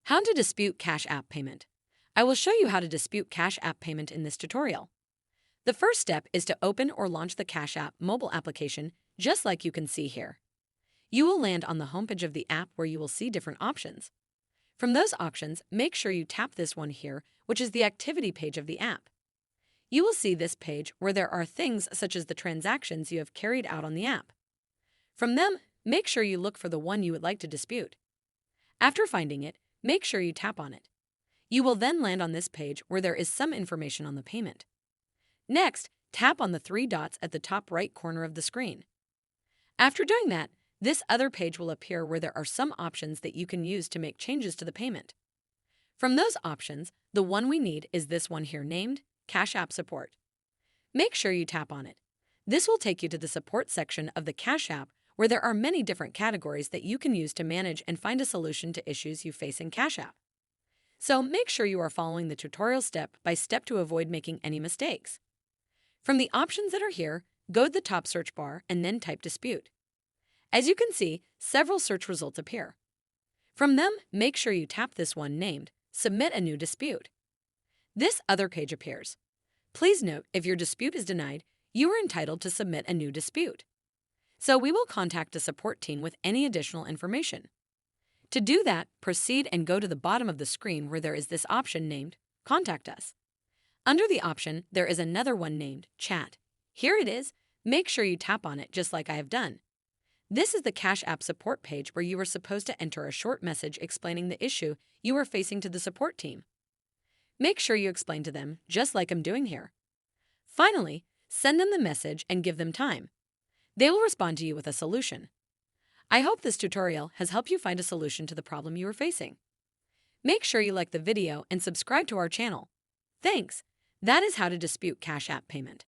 How to dispute Cash App payment. I will show you how to dispute Cash App payment in this tutorial. The first step is to open or launch the Cash App mobile application, just like you can see here. You will land on the homepage of the app where you will see different options. From those options, make sure you tap this one here, which is the activity page of the app. You will see this page where there are things such as the transactions you have carried out on the app. From them, make sure you look for the one you would like to dispute. After finding it, make sure you tap on it. You will then land on this page where there is some information on the payment. Next, tap on the three dots at the top right corner of the screen. After doing that, this other page will appear where there are some options that you can use to make changes to the payment. From those options, the one we need is this one here named Cash App Support. Make sure you tap on it. This will take you to the support section of the Cash App where there are many different categories that you can use to manage and find a solution to issues you face in Cash App. So make sure you are following the tutorial step by step to avoid making any mistakes. From the options that are here, go to the top search bar and then type dispute. As you can see, several search results appear. From them, make sure you tap this one named Submit a New Dispute. This other page appears. Please note, if your dispute is denied, you are entitled to submit a new dispute. So we will contact the support team with any additional information. To do that, proceed and go to the bottom of the screen where there is this option named Contact Us. Under the option, there is another one named Chat. Here it is. Make sure you tap on it just like I have done. This is the Cash App support page where you are supposed to enter a short message explaining the issue you are facing to the support team. Make sure you explain to them just like I'm doing here. Finally, send them the message and give them time. They will respond to you with a solution. I hope this tutorial has helped you find a solution to the problem you are facing. Make sure you like the video and subscribe to our channel. Thanks. That is how to dispute Cash App payment.